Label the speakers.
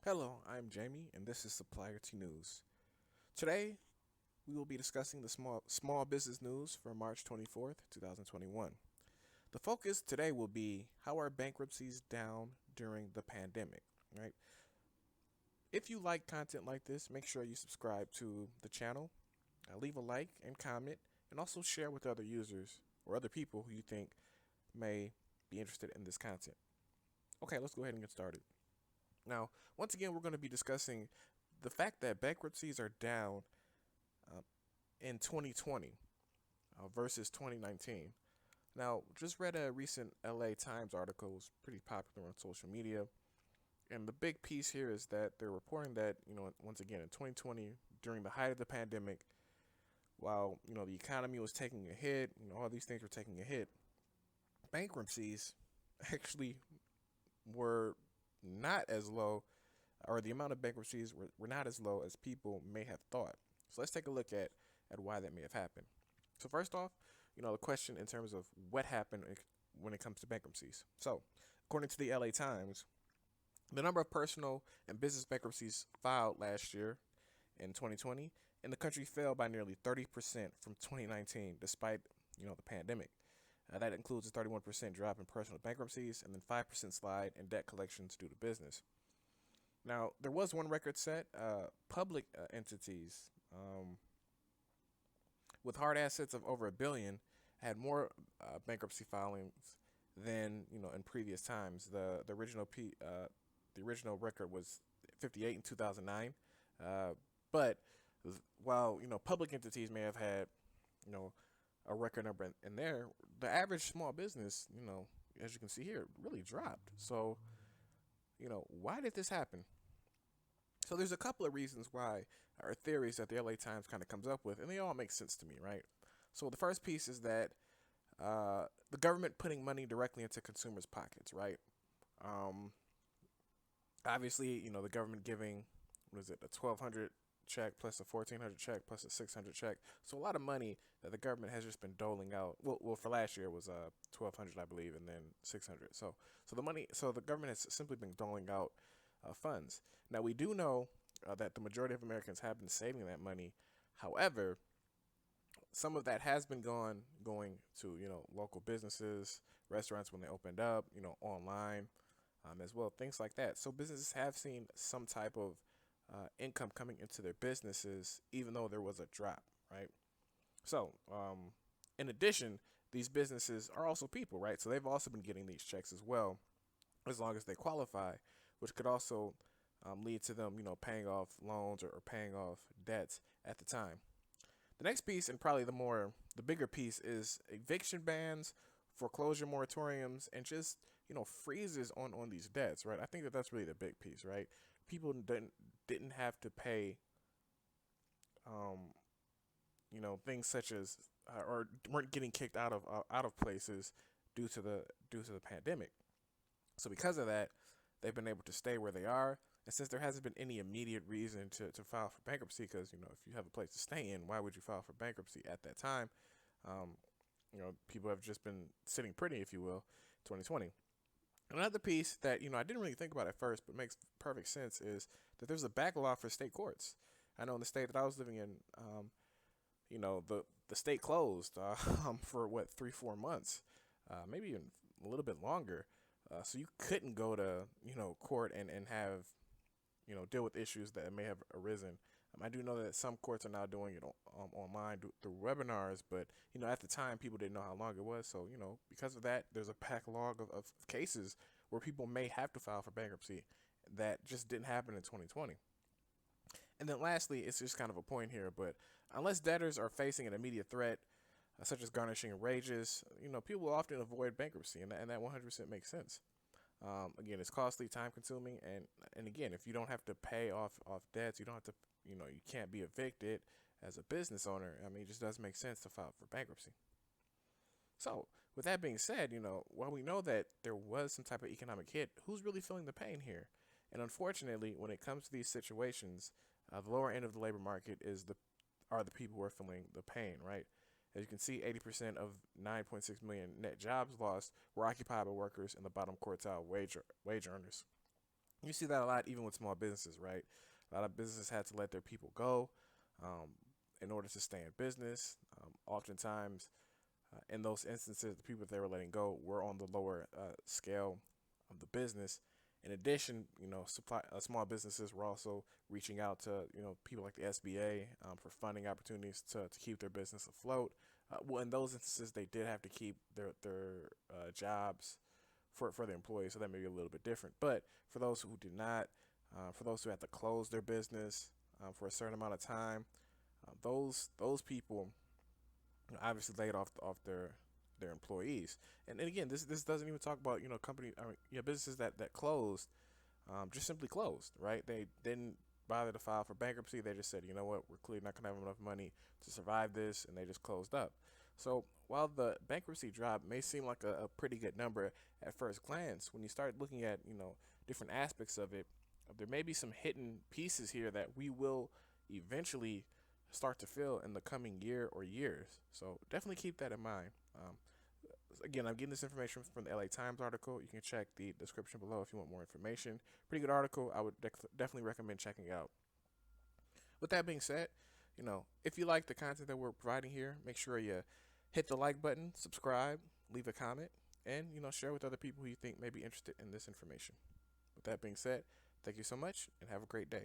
Speaker 1: Hello, I'm Jamie, and this is Supplier T News. Today, we will be discussing the small business news for March 24th, 2021. The focus today will be how are bankruptcies down during the pandemic, right? If you like content like this, make sure you subscribe to the channel, leave a like and comment, and also share with other users or other people who you think may be interested in this content. Okay, let's go ahead and get started. Now, once again, we're going to be discussing the fact that bankruptcies are down uh, in 2020 versus 2019. Now, just read a recent LA Times article, it was pretty popular on social media. And the big piece here is that they're reporting that, once again, in 2020, during the height of the pandemic, while, the economy was taking a hit, all these things were taking a hit, bankruptcies actually were not as low, or the amount of bankruptcies were not as low as people may have thought. So let's take a look at why that may have happened. So first off, the question in terms of what happened when it comes to bankruptcies. So according to the LA Times, the number of personal and business bankruptcies filed last year in 2020 in the country fell by nearly 30% from 2019, despite the pandemic. That includes a 31% drop in personal bankruptcies and then 5% slide in debt collections due to business. Now, there was one record set. Public entities with hard assets of over $1 billion had more bankruptcy filings than in previous times. The original record was 58 in 2009. But while public entities may have had you know a record number in there, the average small business, as you can see here, really dropped. So why did this happen? So there's a couple of reasons why, or theories that the LA Times kind of comes up with, and they all make sense to me, right? So the first piece is that the government putting money directly into consumers' pockets, right? Um, Obviously, the government giving, what is it, a 1,200 check plus a 1,400 check plus a 600 check. So a lot of money that the government has just been doling out. Well, for last year it was 1,200, I believe, and then 600. So the government has simply been doling out funds. Now we do know that the majority of Americans have been saving that money. However, some of that has been going to local businesses, restaurants when they opened up, online as well, things like that. So businesses have seen some type of income coming into their businesses, even though there was a drop, right? So, in addition, these businesses are also people, right? So they've also been getting these checks as well, as long as they qualify, which could also lead to them, paying off loans or paying off debts at the time. The next piece, and probably the bigger piece, is eviction bans, foreclosure moratoriums, and just freezes on these debts, right? I think that's really the big piece, right? People didn't have to pay, um, things such as or weren't getting kicked out of places due to the pandemic. So because of that, they've been able to stay where they are. And since there hasn't been any immediate reason to file for bankruptcy, because if you have a place to stay in, why would you file for bankruptcy at that time? Um, People have just been sitting pretty, if you will, 2020. Another piece that I didn't really think about at first, but makes perfect sense, is that there's a backlog for state courts. I know in the state that I was living in, the state closed for what 3-4 months, maybe even a little bit longer. So you couldn't go to court and have deal with issues that may have arisen. I do know that some courts are now doing it online through webinars, but at the time people didn't know how long it was. So because of that, there's a backlog of cases where people may have to file for bankruptcy that just didn't happen in 2020. And then lastly, it's just kind of a point here, but unless debtors are facing an immediate threat, such as garnishing wages, people will often avoid bankruptcy, and that 100% makes sense. Again, it's costly, time consuming, and again, if you don't have to pay off debts, you don't have to, you can't be evicted as a business owner. I mean, it just doesn't make sense to file for bankruptcy. So, with that being said, while we know that there was some type of economic hit, who's really feeling the pain here? And unfortunately, when it comes to these situations, the lower end of the labor market are the people who are feeling the pain, right? As you can see, 80% of 9.6 million net jobs lost were occupied by workers in the bottom quartile wage earners. You see that a lot even with small businesses, right? A lot of businesses had to let their people go um, in order to stay in business. Oftentimes, in those instances, the people that they were letting go were on the lower scale of the business. In addition, small businesses were also reaching out to people like the SBA for funding opportunities to keep their business afloat. Well, in those instances, they did have to keep their jobs for the employees, so that may be a little bit different. But for those who did not, for those who had to close their business for a certain amount of time, those people obviously laid off their employees. And again, this doesn't even talk about company, businesses that closed, just simply closed, right? They didn't bother to file for bankruptcy. They just said, you know what, we're clearly not gonna have enough money to survive this, and they just closed up. So while the bankruptcy drop may seem like a pretty good number at first glance, when you start looking at different aspects of it, there may be some hidden pieces here that we will eventually start to feel in the coming year or years. So definitely keep that in mind. Again, I'm getting this information from the LA Times article. You can check the description below if you want more information. Pretty good article. I would definitely recommend checking it out. With that being said, if you like the content that we're providing here, make sure you hit the like button, subscribe, leave a comment, and share with other people who you think may be interested in this information. With that being said, thank you so much and have a great day.